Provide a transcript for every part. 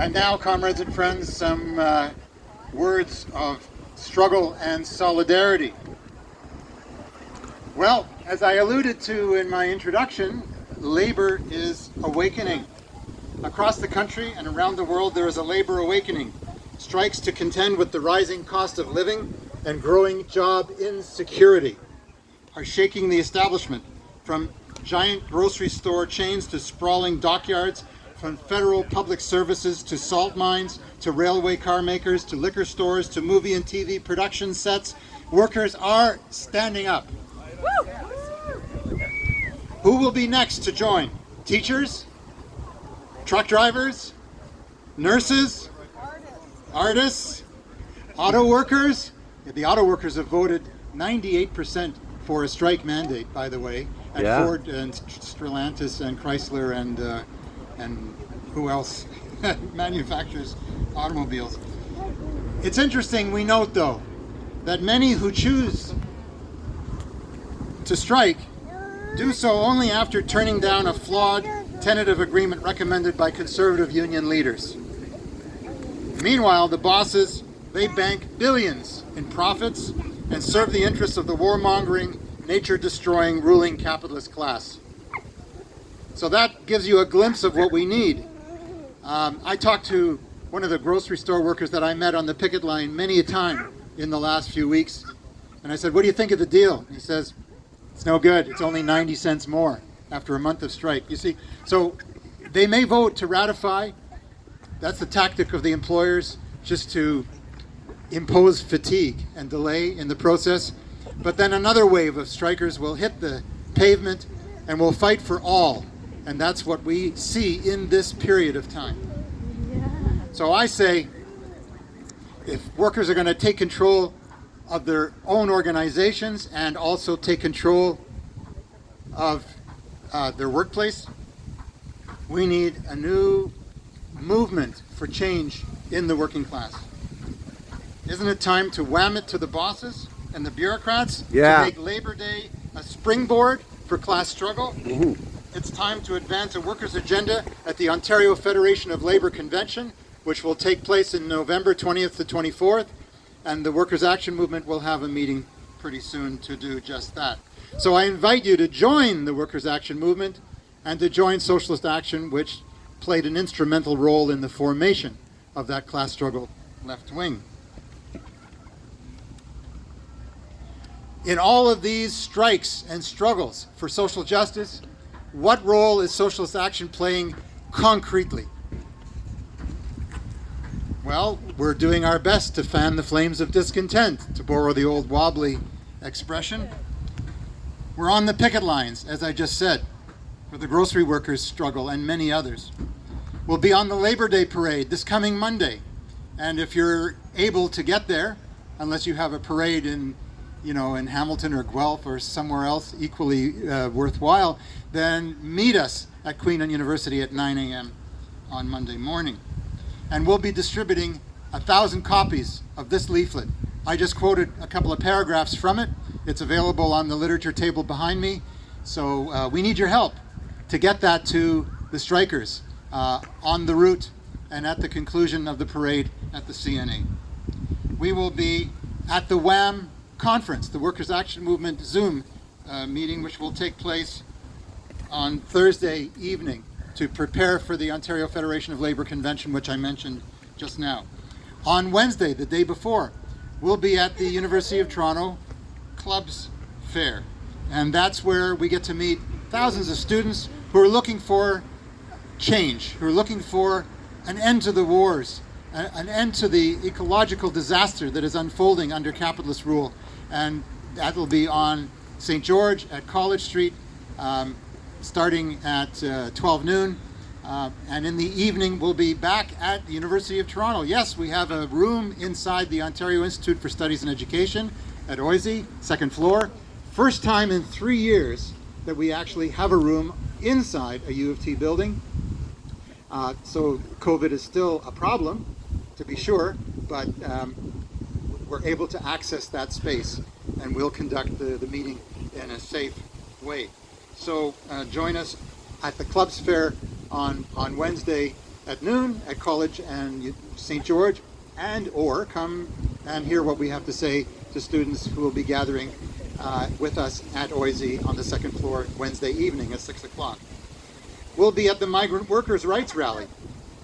And now, comrades and friends, some words of struggle and solidarity. Well, as I alluded to in my introduction, labor is awakening. Across the country and around the world, there is a labor awakening. Strikes to contend with the rising cost of living and growing job insecurity are shaking the establishment, from giant grocery store chains to sprawling dockyards, from federal public services to salt mines, to railway car makers, to liquor stores, to movie and TV production sets. Workers are standing up. Who will be next to join? Teachers? Truck drivers? Nurses? Artists? Auto workers? The auto workers have voted 98% for a strike mandate, by the way, at Ford and Stellantis and Chrysler and who else manufactures automobiles. It's interesting, we note though, that many who choose to strike do so only after turning down a flawed tentative agreement recommended by conservative union leaders. Meanwhile, the bosses, they bank billions in profits and serve the interests of the warmongering, nature-destroying, ruling capitalist class. So that gives you a glimpse of what we need. I talked to one of the grocery store workers that I met on the picket line many a time in the last few weeks. And I said, what do you think of the deal? And he says, it's no good. It's only 90 cents more after a month of strike. You see, so they may vote to ratify. That's the tactic of the employers, just to impose fatigue and delay in the process. But then another wave of strikers will hit the pavement and will fight for all. And that's what we see in this period of time. So I say, if workers are going to take control of their own organizations and also take control of their workplace, we need a new movement for change in the working class. Isn't it time to wham it to the bosses and the bureaucrats to make Labor Day a springboard for class struggle? It's time to advance a workers' agenda at the Ontario Federation of Labour Convention, which will take place in November 20th to 24th, and the Workers' Action Movement will have a meeting pretty soon to do just that. So I invite you to join the Workers' Action Movement and to join Socialist Action, which played an instrumental role in the formation of that class struggle left wing. In all of these strikes and struggles for social justice, what role is Socialist Action playing concretely? Well, we're doing our best to fan the flames of discontent, to borrow the old wobbly expression. We're on the picket lines, as I just said, for the grocery workers' struggle and many others. We'll be on the Labor Day parade this coming Monday. And if you're able to get there, unless you have a parade in Hamilton or Guelph or somewhere else equally worthwhile, then meet us at Queen Anne University at 9 a.m. on Monday morning. And we'll be distributing 1,000 copies of this leaflet. I just quoted a couple of paragraphs from it. It's available on the literature table behind me. So we need your help to get that to the strikers on the route and at the conclusion of the parade at the CNA. We will be at the WAM conference, the Workers' Action Movement Zoom meeting, which will take place on Thursday evening to prepare for the Ontario Federation of Labour Convention, which I mentioned just now. On Wednesday, the day before, we'll be at the University of Toronto Clubs Fair. And that's where we get to meet thousands of students who are looking for change, who are looking for an end to the wars, an end to the ecological disaster that is unfolding under capitalist rule. And that will be on St. George at College Street, starting at 12 noon. And in the evening, we'll be back at the University of Toronto. Yes, we have a room inside the Ontario Institute for Studies and Education at OISE, second floor. First time in 3 years that we actually have a room inside a U of T building. So COVID is still a problem, to be sure, but we're able to access that space, and we'll conduct the meeting in a safe way. So join us at the Clubs Fair on Wednesday at noon at College and St. George, and or come and hear what we have to say to students who will be gathering with us at OISE on the second floor Wednesday evening at 6 o'clock. We'll be at the Migrant Workers' Rights Rally.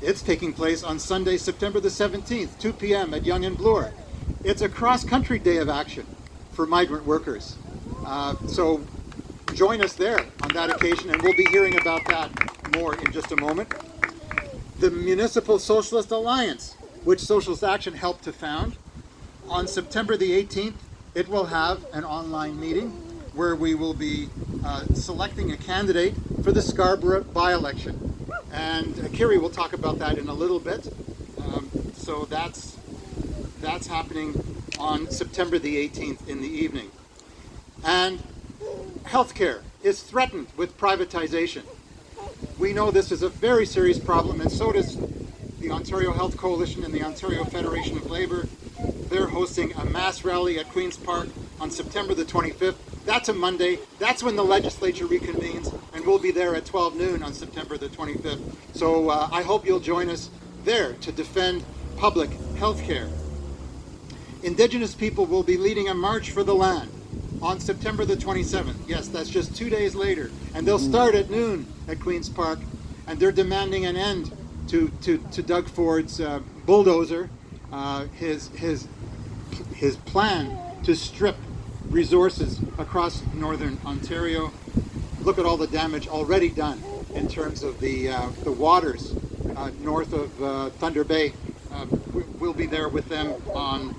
It's taking place on Sunday, September the 17th, 2 p.m. at Yonge and Bloor. It's a cross-country day of action for migrant workers. So join us there on that occasion, and we'll be hearing about that more in just a moment. The Municipal Socialist Alliance, which Socialist Action helped to found, on September the 18th, it will have an online meeting where we will be selecting a candidate for the Scarborough by-election. And Kiri will talk about that in a little bit. So that's happening on September the 18th in the evening. And healthcare is threatened with privatization. We know this is a very serious problem, and so does the Ontario Health Coalition and the Ontario Federation of Labour. They're hosting a mass rally at Queen's Park on September the 25th. That's a Monday. That's when the legislature reconvenes, and we'll be there at 12 noon on September the 25th. So I hope you'll join us there to defend public health care. Indigenous people will be leading a march for the land on September the 27th. Yes, that's just 2 days later. And they'll start at noon at Queen's Park, and they're demanding an end to Doug Ford's bulldozer, his plan to strip resources across northern Ontario. Look at all the damage already done in terms of the waters north of Thunder Bay. We'll be there with them on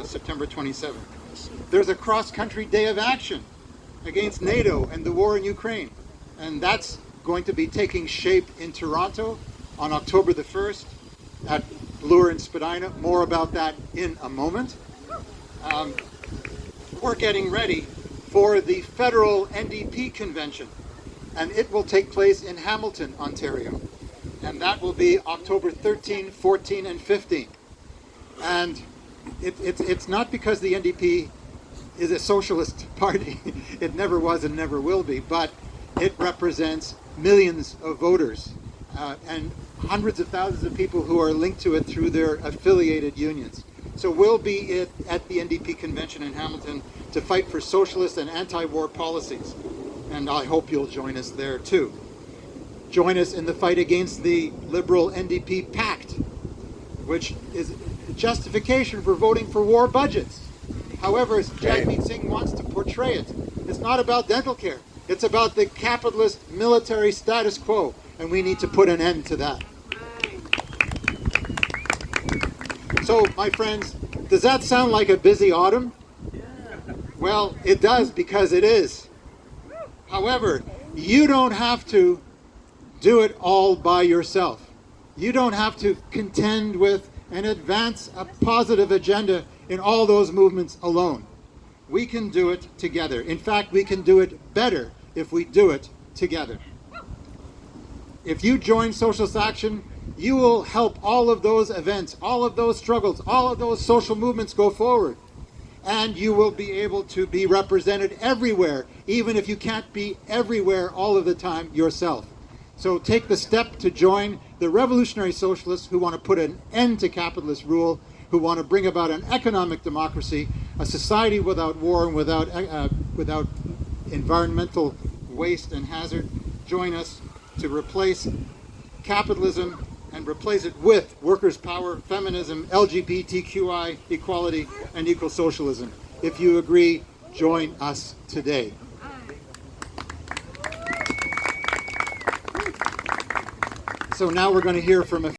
September 27th. There's a cross-country day of action against NATO and the war in Ukraine, and that's going to be taking shape in Toronto on October the 1st at Bloor and Spadina. More about that in a moment. We're getting ready for the federal NDP convention, and it will take place in Hamilton, Ontario, and that will be October 13, 14, and 15. And it's not because the NDP is a socialist party. It never was and never will be, but it represents millions of voters and hundreds of thousands of people who are linked to it through their affiliated unions. So we'll be at the NDP convention in Hamilton to fight for socialist and anti-war policies. And I hope you'll join us there too. Join us in the fight against the Liberal NDP pact, which is justification for voting for war budgets. However, as Jagmeet Singh wants to portray it, it's not about dental care. It's about the capitalist military status quo, and we need to put an end to that. So, my friends, does that sound like a busy autumn? Well, it does, because it is. However, you don't have to do it all by yourself. You don't have to contend with and advance a positive agenda in all those movements alone. We can do it together. In fact, we can do it better if we do it together. If you join Socialist Action, you will help all of those events, all of those struggles, all of those social movements go forward. And you will be able to be represented everywhere, even if you can't be everywhere all of the time yourself. So take the step to join the revolutionary socialists who want to put an end to capitalist rule, who want to bring about an economic democracy, a society without war and without environmental waste and hazard. Join us to replace capitalism and replace it with workers' power, feminism, LGBTQI equality, and equal socialism. If you agree, join us today. So now we're going to hear from a